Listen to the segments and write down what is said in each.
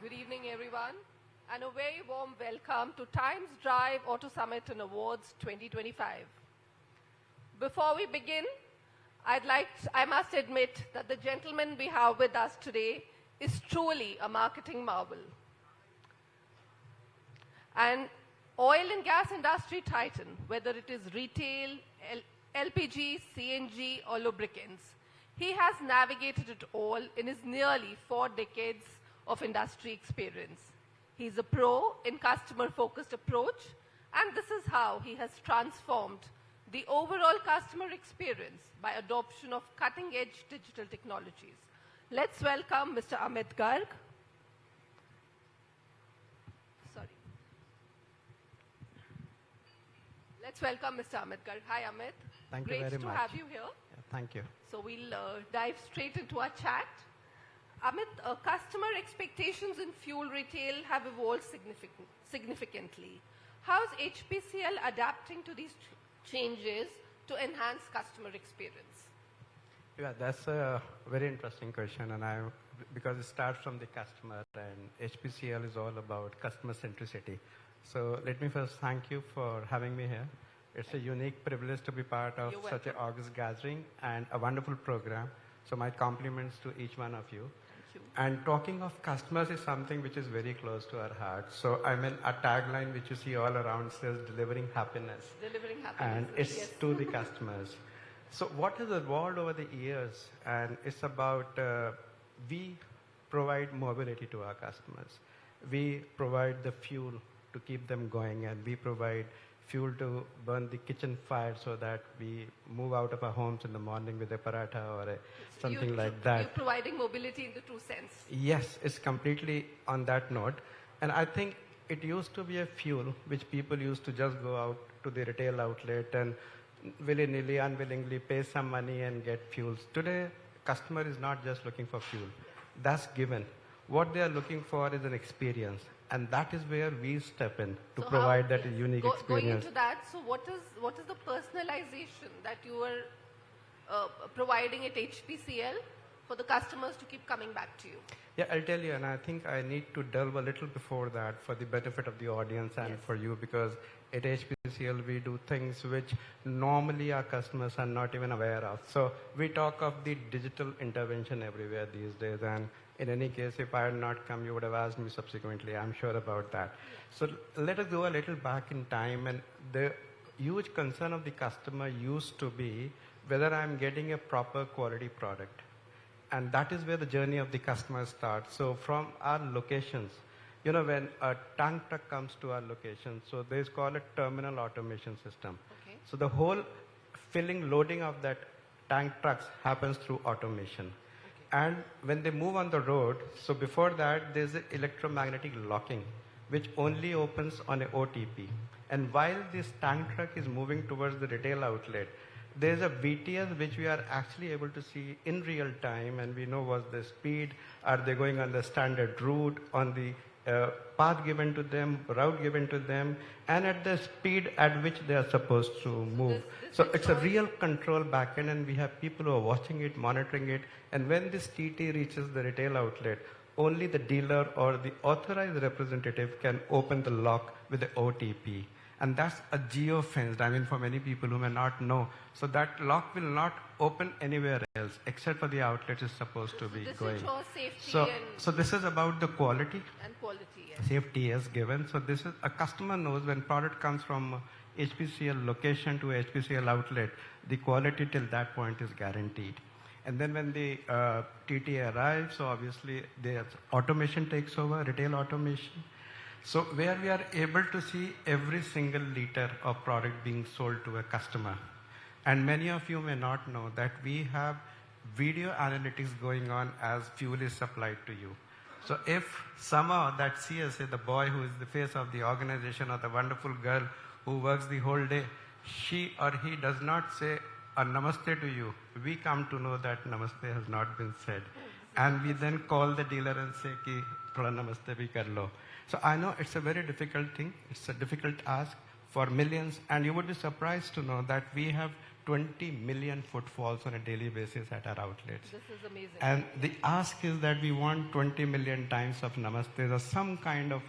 Good evening, everyone, and a very warm welcome to Times Drive Auto Summit and Awards 2025. Before we begin, I must admit that the gentleman we have with us today is truly a marketing marvel. An oil and gas industry titan, whether it is retail, LPG, CNG, or lubricants. He has navigated it all in his nearly 4 decades of industry experience. He's a pro in customer-focused approach, and this is how he has transformed the overall customer experience by adoption of cutting-edge digital technologies. Let's welcome Mr. Amit Garg. Let's welcome Mr. Amit Garg. Hi, Amit. Thank you very much. Great to have you here. Yeah, thank you. So we'll dive straight into our chat. Amit, customer expectations in fuel retail have evolved significantly. How is HPCL adapting to these changes to enhance customer experience? Yeah, that's a very interesting question, and because it starts from the customer, and HPCL is all about customer centricity. So let me first thank you for having me here. It's a unique privilege to be part of such an august gathering and a wonderful program. So my compliments to each one of you. Thank you. And talking of customers is something which is very close to our heart. So I mean, a tagline which you see all around says delivering happiness. Delivering happiness. And it's to the customers. So what has evolved over the years, and it's about we provide mobility to our customers. We provide the fuel to keep them going, and we provide fuel to burn the kitchen fire so that we move out of our homes in the morning with a paratha or something like that. You're providing mobility in the true sense. Yes, it's completely on that note. And I think it used to be a fuel which people used to just go out to the retail outlet and willy-nilly, unwillingly pay some money and get fuels. Today, customer is not just looking for fuel. That's given. What they are looking for is an experience. And that is where we step in to provide that unique experience. Going into that, so what is the personalization that you are providing at HPCL for the customers to keep coming back to you? Yeah, I'll tell you, and I think I need to delve a little before that for the benefit of the audience and for you, because at HPCL we do things which normally our customers are not even aware of. So we talk of the digital intervention everywhere these days, and in any case, if I had not come, you would have asked me subsequently. I'm sure about that. So let us go a little back in time, and the huge concern of the customer used to be whether I'm getting a proper quality product. And that is where the journey of the customer starts. So from our locations, you know, when a tank truck comes to our location, so there's called a terminal automation system. Okay. So the whole filling, loading of that tank trucks happens through automation. And when they move on the road, so before that, there's an electromagnetic locking, which only opens on an OTP. And while this tank truck is moving towards the retail outlet, there's a VTS which we are actually able to see in real time, and we know what's the speed, are they going on the standard route, on the path given to them, route given to them, and at the speed at which they are supposed to move. So it's a real control backend, and we have people who are watching it, monitoring it, and when this TT reaches the retail outlet, only the dealer or the authorized representative can open the lock with the OTP. And that's a geo-fenced, I mean, for many people who may not know. So that lock will not open anywhere else, except for the outlet is supposed to be going. So this is about the quality. And quality, yes. Safety is given. So this is, a customer knows when product comes from HPCL location to HPCL outlet, the quality till that point is guaranteed. And then when the TT arrives, so obviously the automation takes over, retail automation. So where we are able to see every single liter of product being sold to a customer. And many of you may not know that we have video analytics going on as fuel is supplied to you. So if somehow that CSA, the boy who is the face of the organization, or the wonderful girl who works the whole day, she or he does not say a namaste to you, we come to know that namaste has not been said. And we then call the dealer and say, ki, thoda namaste bhi kar lo. So I know it's a very difficult thing. It's a difficult ask for millions. And you would be surprised to know that we have 20 million footfalls on a daily basis at our outlets. This is amazing. And the ask is that we want 20 million times of namaste or some kind of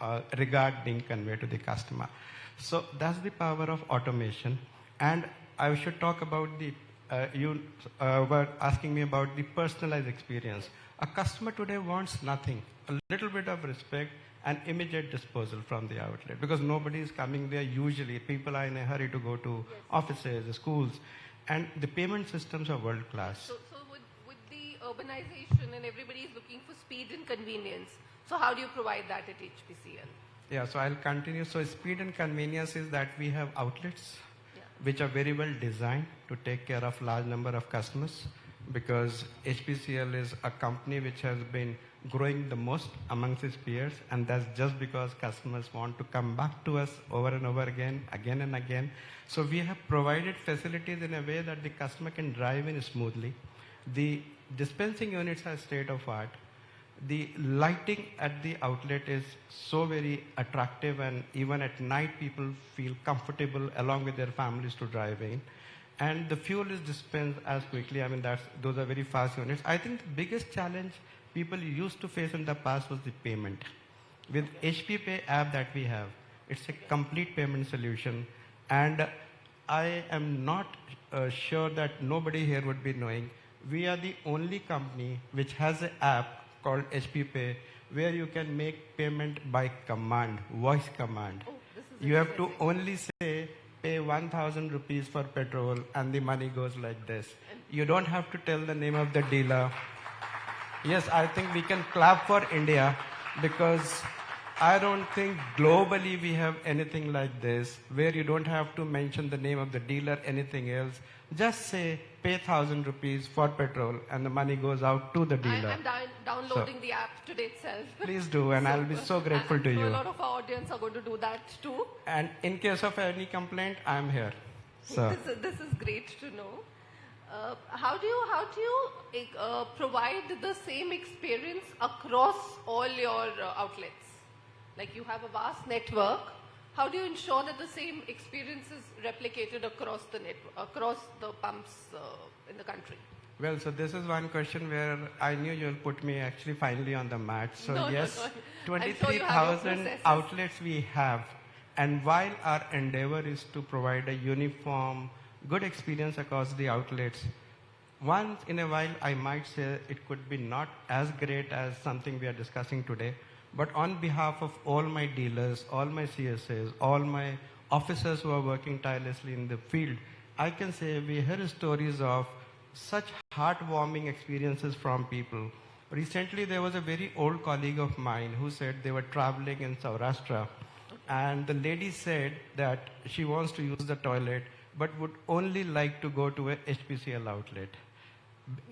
a regard being conveyed to the customer. So that's the power of automation. And I should talk about you were asking me about the personalized experience. A customer today wants nothing, a little bit of respect and immediate disposal from the outlet, because nobody is coming there usually. People are in a hurry to go to offices, schools, and the payment systems are world class. So with the urbanization and everybody is looking for speed and convenience, so how do you provide that at HPCL? Yeah, so I'll continue. So speed and convenience is that we have outlets which are very well designed to take care of large number of customers, because HPCL is a company which has been growing the most amongst its peers, and that's just because customers want to come back to us over and over again and again. So we have provided facilities in a way that the customer can drive in smoothly. The dispensing units are state of art. The lighting at the outlet is so very attractive, and even at night people feel comfortable along with their families to drive in. And the fuel is dispensed as quickly. I mean, those are very fast units. I think the biggest challenge people used to face in the past was the payment. With HP Pay app that we have, it's a complete payment solution. And I am not sure that nobody here would be knowing, we are the only company which has an app called HP Pay, where you can make payment by command, voice command. Oh, you have to only say, pay 1,000 rupees for petrol, and the money goes like this. You don't have to tell the name of the dealer. Yes, I think we can clap for India, because I don't think globally we have anything like this, where you don't have to mention the name of the dealer, anything else. Just say, pay 1,000 rupees for petrol, and the money goes out to the dealer. I'm downloading the app today itself. Please do, and I'll be so grateful to you. A lot of our audience are going to do that too. And in case of any complaint, I'm here. So This is great to know. How do you provide the same experience across all your outlets? Like, you have a vast network. How do you ensure that the same experience is replicated across the network, across the pumps in the country? Well, so this is one question where I knew you'll put me actually finally on the mat. So yes, 23,000 outlets we have. And while our endeavor is to provide a uniform, good experience across the outlets, once in a while I might say it could be not as great as something we are discussing today. But on behalf of all my dealers, all my CSAs, all my officers who are working tirelessly in the field, I can say we hear stories of such heartwarming experiences from people. Recently, there was a very old colleague of mine who said they were traveling in Saurashtra, and the lady said that she wants to use the toilet, but would only like to go to a HPCL outlet.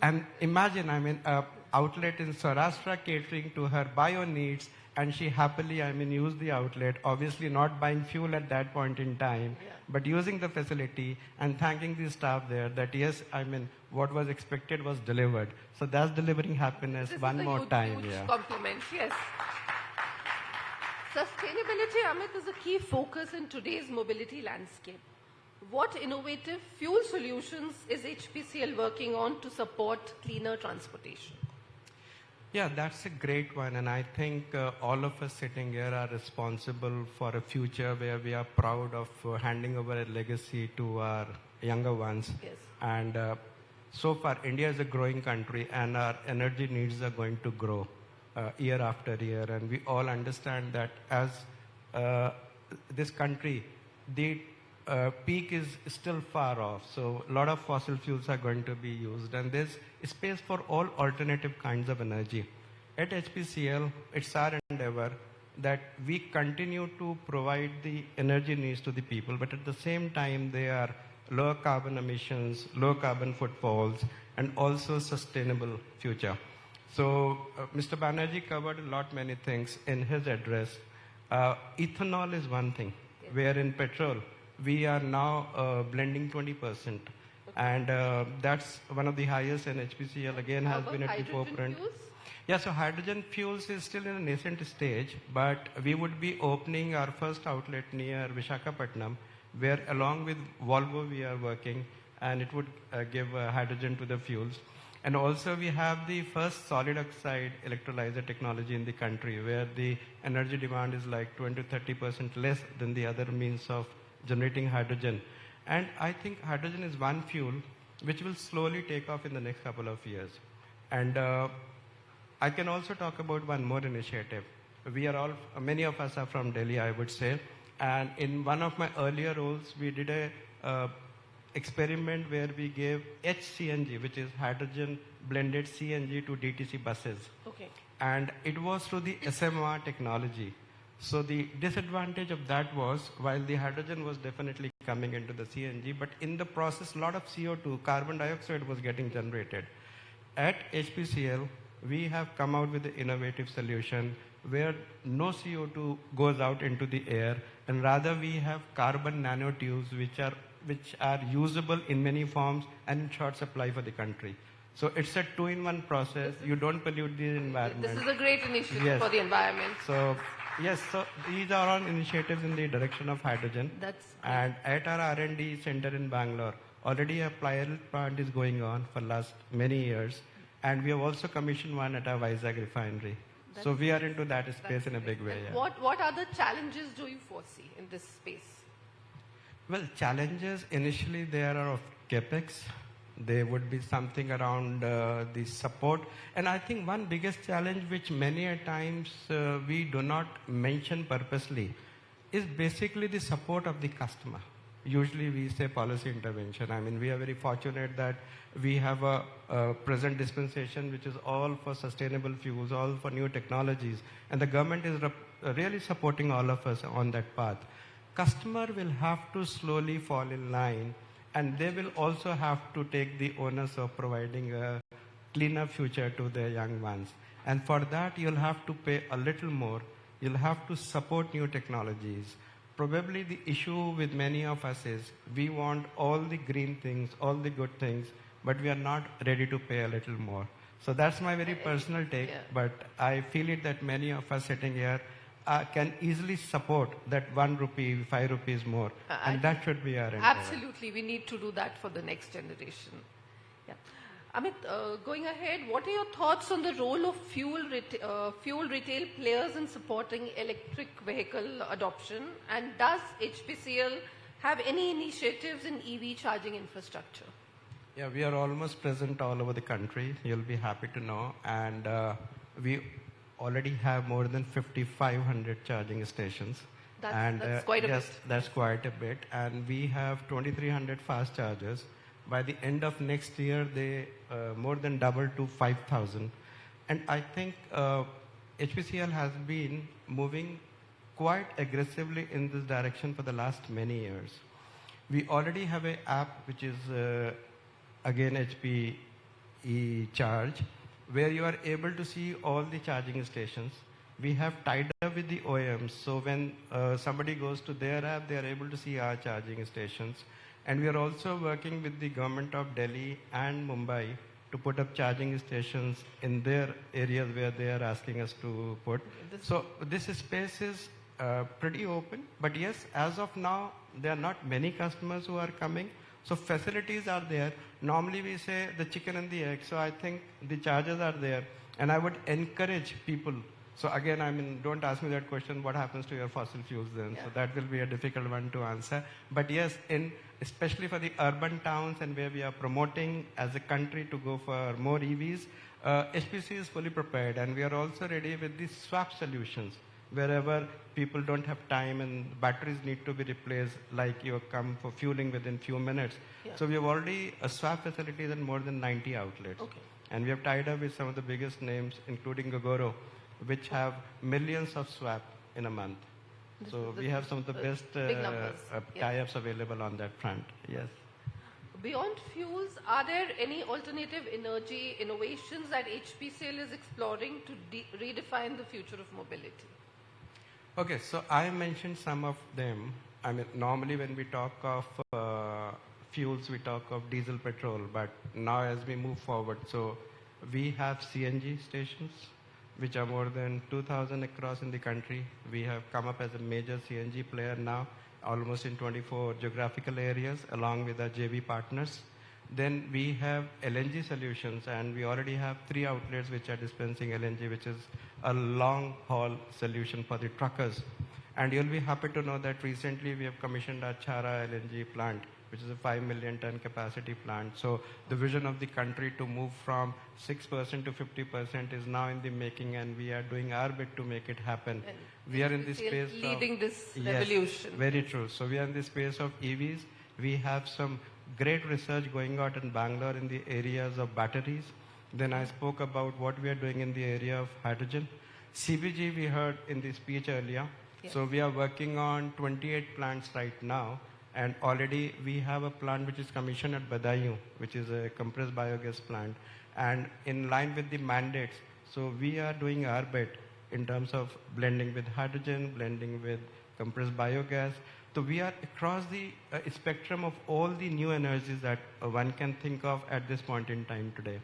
And imagine, I mean, an outlet in Saurashtra catering to her bio needs, and she happily, used the outlet, obviously not buying fuel at that point in time, but using the facility and thanking the staff there that, yes, what was expected was delivered. So that's delivering happiness one more time. Huge compliment, yes. Sustainability, Amit, is a key focus in today's mobility landscape. What innovative fuel solutions is HPCL working on to support cleaner transportation? Yeah, that's a great one. And I think all of us sitting here are responsible for a future where we are proud of handing over a legacy to our younger ones. Yes. And so far, India is a growing country, and our energy needs are going to grow year after year. And we all understand that as this country, the peak is still far off. So a lot of fossil fuels are going to be used, and there's space for all alternative kinds of energy. At HPCL, it's our endeavor that we continue to provide the energy needs to the people, but at the same time, they are lower carbon emissions, low carbon footfalls, and also sustainable future. So Mr. Banerjee covered a lot many things in his address. Ethanol is one thing, where in petrol, we are now blending 20%. And that's one of the highest, and HPCL again has been at the forefront. Fuels? Yeah, so hydrogen fuels is still in a nascent stage, but we would be opening our first outlet near Visakhapatnam, where along with Volvo we are working, and it would give hydrogen to the fuels. And also we have the first solid oxide electrolyzer technology in the country, where the energy demand is like 20 to 30% less than the other means of generating hydrogen. And I think hydrogen is one fuel which will slowly take off in the next couple of years. And I can also talk about one more initiative. Many of us are from Delhi, I would say. And in one of my earlier roles, we did a experiment where we gave HCNG, which is hydrogen blended CNG, to DTC buses. Okay. And it was through the SMR technology. So the disadvantage of that was, while the hydrogen was definitely coming into the CNG, but in the process, a lot of CO2, carbon dioxide, was getting generated. At HPCL, we have come out with an innovative solution where no CO2 goes out into the air, and rather we have carbon nanotubes which are usable in many forms and in short supply for the country. So it's a two-in-one process. You don't pollute the environment. This is a great initiative Yes. for the environment. So yes, so these are all initiatives in the direction of hydrogen. That's And at our R&D center in Bangalore, already a pilot plant is going on for last many years, and we have also commissioned one at our Vizag refinery. So we are into that space in a big way. Yeah. What other challenges do you foresee in this space? Well, challenges initially there are of capex. There would be something around the support, and I think one biggest challenge which many a times we do not mention purposely is basically the support of the customer. Usually we say policy intervention. I mean, we are very fortunate that we have a present dispensation which is all for sustainable fuels, all for new technologies, and the government is really supporting all of us on that path. Customer will have to slowly fall in line, and they will also have to take the onus of providing a cleaner future to their young ones. And for that, you'll have to pay a little more. You'll have to support new technologies. Probably the issue with many of us is we want all the green things, all the good things, but we are not ready to pay a little more. So that's my very personal take, but I feel it that many of us sitting here can easily support that 1 rupee, 5 rupees more, and that should be our endeavor. Absolutely, we need to do that for the next generation. Yeah. Amit, going ahead, what are your thoughts on the role of fuel retail players in supporting electric vehicle adoption, and does HPCL have any initiatives in EV charging infrastructure? Yeah, we are almost present all over the country. You'll be happy to know, and we already have more than 5,500 charging stations. That's quite a bit. Yes, that's quite a bit. And we have 2,300 fast chargers. By the end of next year, they more than double to 5,000. And I think HPCL has been moving quite aggressively in this direction for the last many years. We already have an app which is again HP e-charge, where you are able to see all the charging stations. We have tied up with the OEMs, so when somebody goes to their app, they are able to see our charging stations. And we are also working with the government of Delhi and Mumbai to put up charging stations in their areas where they are asking us to put. So this space is pretty open, but yes, as of now, there are not many customers who are coming. So facilities are there. Normally we say the chicken and the egg. So I think the charges are there. And I would encourage people. So again, I mean, don't ask me that question, what happens to your fossil fuels then? Yeah. So that will be a difficult one to answer. But yes, especially for the urban towns and where we are promoting as a country to go for more EVs, HPC is fully prepared. And we are also ready with the swap solutions. Wherever people don't have time and batteries need to be replaced, like you come for fueling within few minutes. Yeah. So we have already swap facilities in more than 90 outlets. Okay. And we have tied up with some of the biggest names, including Gogoro, which have millions of swap in a month. So we have some of the best tie-ups available on that front. Yes. Beyond fuels, are there any alternative energy innovations that HPCL is exploring to redefine the future of mobility? Okay, so I mentioned some of them. I mean, normally when we talk of fuels, we talk of diesel, petrol, but now as we move forward, so we have CNG stations, which are more than 2,000 across in the country. We have come up as a major CNG player now. almost in 24 geographical areas along with our JV partners. Then we have LNG solutions, and we already have 3 outlets which are dispensing LNG, which is a long haul solution for the truckers. And you'll be happy to know that recently we have commissioned our Chhara LNG plant, which is a 5 million ton capacity plant. So the vision of the country to move from 6% to 50% is now in the making, and we are doing our bit to make it happen. And we are in the space leading this yes, revolution. Very true. So we are in the space of EVs. We have some great research going on in Bangalore in the areas of batteries. Then I spoke about what we are doing in the area of hydrogen. CBG we heard in the speech earlier. Yes. So we are working on 28 plants right now, and already we have a plant which is commissioned at Badaयूं, which is a compressed biogas plant. And in line with the mandates, so we are doing our bit in terms of blending with hydrogen, blending with compressed biogas. So we are across the spectrum of all the new energies that one can think of at this point in time today.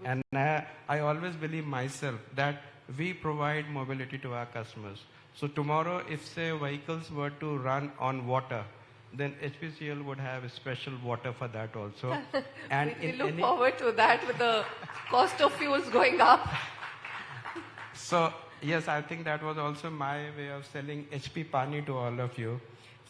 And I always believe myself that we provide mobility to our customers. So tomorrow, if say vehicles were to run on water, then HPCL would have a special water for that also. And we look forward to that with the cost of fuels going up. So yes, I think that was also my way of selling HP Pani to all of you.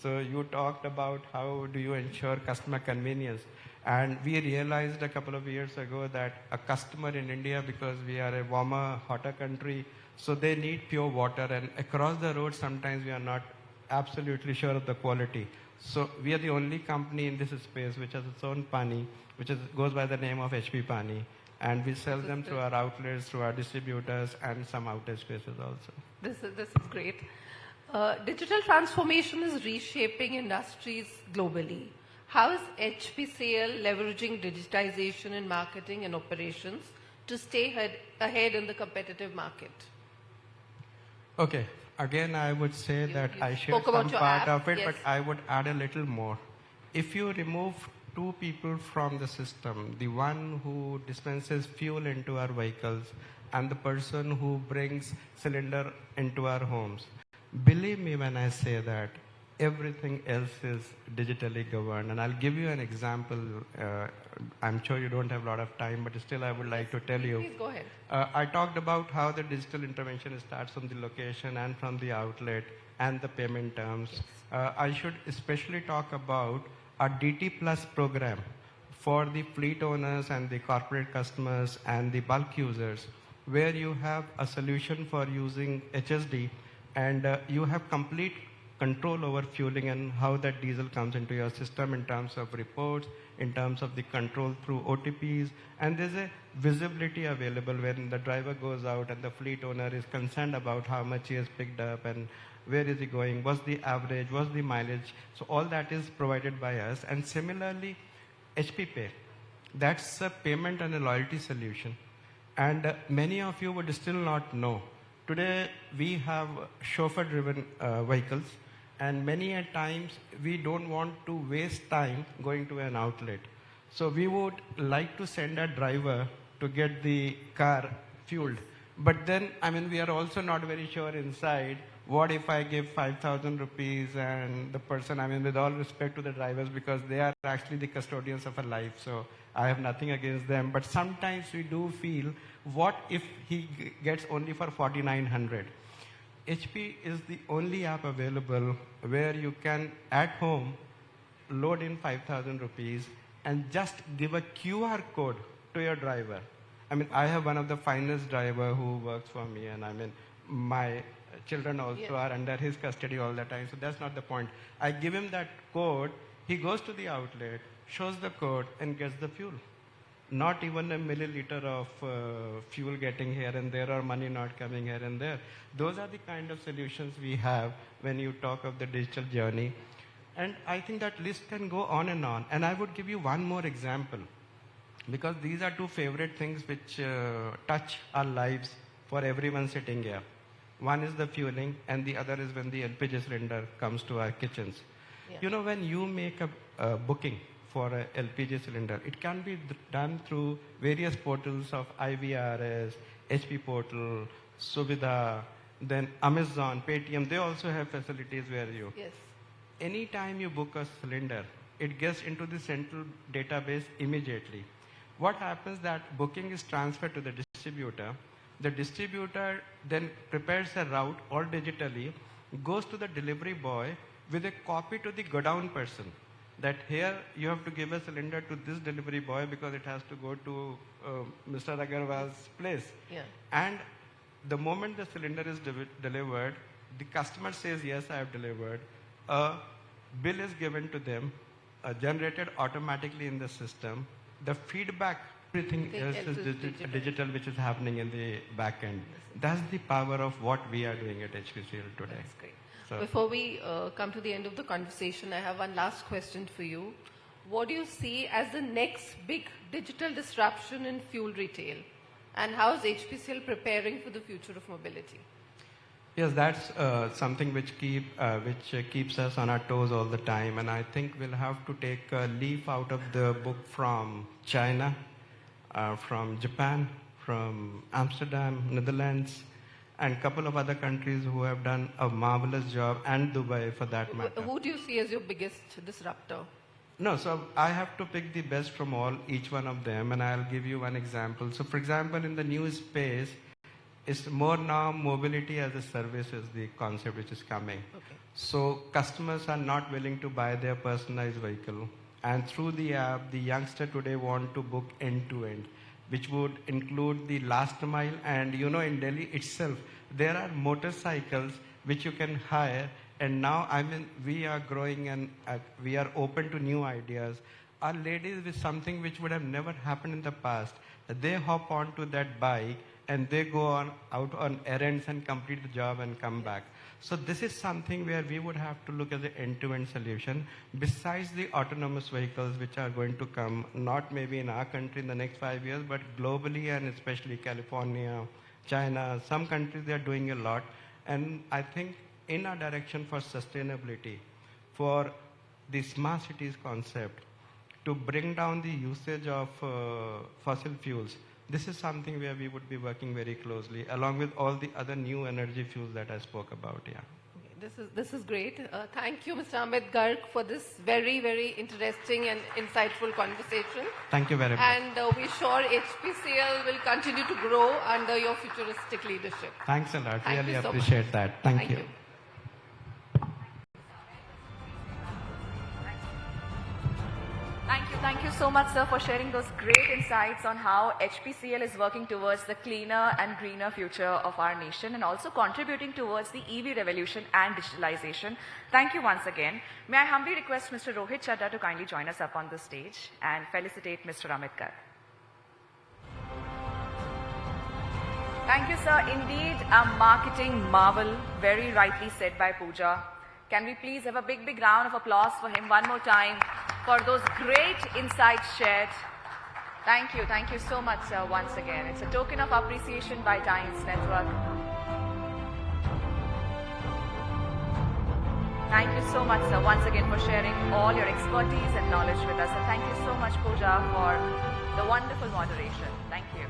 So you talked about how do you ensure customer convenience. And we realized a couple of years ago that a customer in India, because we are a warmer, hotter country, so they need pure water. And across the road, sometimes we are not absolutely sure of the quality. So we are the only company in this space which has its own Pani, which goes by the name of HP Pani. And we sell them through our outlets, through our distributors, and some outlet spaces also. This is great. Digital transformation is reshaping industries globally. How is HPCL leveraging digitization in marketing and operations to stay ahead in the competitive market? Okay. Again, I would say that I shared some part of it, yes, but I would add a little more. If you remove 2 people from the system, the one who dispenses fuel into our vehicles and the person who brings cylinder into our homes, believe me when I say that everything else is digitally governed. And I'll give you an example. I'm sure you don't have a lot of time, but still I would like to tell you. Please go ahead. I talked about how the digital intervention starts from the location and from the outlet and the payment terms. Yes. I should especially talk about our DT Plus program for the fleet owners and the corporate customers and the bulk users, where you have a solution for using HSD, and you have complete control over fueling and how that diesel comes into your system in terms of reports, in terms of the control through OTPs, and there's a visibility available when the driver goes out and the fleet owner is concerned about how much he has picked up and where is he going, what's the average, what's the mileage. So all that is provided by us. And similarly, HP Pay, that's a payment and a loyalty solution. And many of you would still not know. Today, we have chauffeur-driven vehicles, and many a times we don't want to waste time going to an outlet. So we would like to send a driver to get the car fueled. But then, I mean, we are also not very sure inside, what if I give 5,000 rupees and the person, I mean, with all respect to the drivers, because they are actually the custodians of a life, so I have nothing against them. But sometimes we do feel, what if he gets only for 4,900? HP is the only app available where you can, at home, load in 5,000 rupees and just give a QR code to your driver. I mean, I have one of the finest driver who works for me, and I mean, my children also are under his custody all the time, so that's not the point. I give him that code, he goes to the outlet, shows the code, and gets the fuel. Not even a milliliter of fuel getting here and there, or money not coming here and there. Those are the kind of solutions we have when you talk of the digital journey. And I think that list can go on. And I would give you one more example, because these are 2 favorite things which touch our lives for everyone sitting here. One is the fueling, and the other is when the LPG cylinder comes to our kitchens. Yeah. You know, when you make a booking for a LPG cylinder, it can be done through various portals of IVRS, HP portal, Suvidha, then Amazon, Paytm. They also have facilities where you. Yes. anytime you book a cylinder, it gets into the central database immediately. What happens that booking is transferred to the distributor. The distributor then prepares a route all digitally, goes to the delivery boy with a copy to the godown person that here you have to give a cylinder to this delivery boy because it has to go to Mr. Agarwal's place. Yeah. And the moment the cylinder is delivered, the customer says, yes, I have delivered. A bill is given to them, generated automatically in the system. The feedback, everything else is digital, which is happening in the back end. That's the power of what we are doing at HPCL today. That's great. So, before we come to the end of the conversation, I have one last question for you. What do you see as the next big digital disruption in fuel retail? And how is HPCL preparing for the future of mobility? Yes, that's something which keeps us on our toes all the time. And I think we'll have to take a leaf out of the book from China, from Japan, from Amsterdam, Netherlands, and a couple of other countries who have done a marvelous job, and Dubai for that matter. Who do you see as your biggest disruptor? No, so I have to pick the best from each one of them, and I'll give you one example. So for example, in the new space, it's more now mobility as a service is the concept which is coming. Okay. So customers are not willing to buy their personalized vehicle. And through the app, the youngster today want to book end-to-end, which would include the last mile. And you know, in Delhi itself, there are motorcycles which you can hire. And now, I mean, we are growing and we are open to new ideas. Our ladies with something which would have never happened in the past, they hop onto that bike and they go out on errands and complete the job and come back. So this is something where we would have to look at the end-to-end solution besides the autonomous vehicles which are going to come, not maybe in our country in the next 5 years, but globally and especially California, China, some countries they are doing a lot. And I think in our direction for sustainability, for the smart cities concept, to bring down the usage of fossil fuels, this is something where we would be working very closely, along with all the other new energy fuels that I spoke about. Yeah. Okay, this is great. Thank you, Mr. Amit Garg, for this very, very interesting and insightful conversation. Thank you very much. And we're sure HPCL will continue to grow under your futuristic leadership. Thanks a lot. Thank really you so appreciate much. that. Thank you. Thank you so much, sir, for sharing those great insights on how HPCL is working towards the cleaner and greener future of our nation and also contributing towards the EV revolution and digitalization. Thank you once again. May I humbly request Mr. Rohit Chadda to kindly join us up on the stage and felicitate Mr. Amit Garg. Thank you, sir. Indeed, a marketing marvel, very rightly said by Pooja. Can we please have a big, big round of applause for him one more time for those great insights shared. Thank you so much, sir, once again. It's a token of appreciation by Times Network. Thank you so much, sir, once again for sharing all your expertise and knowledge with us. And thank you so much, Pooja, for the wonderful moderation. Thank you.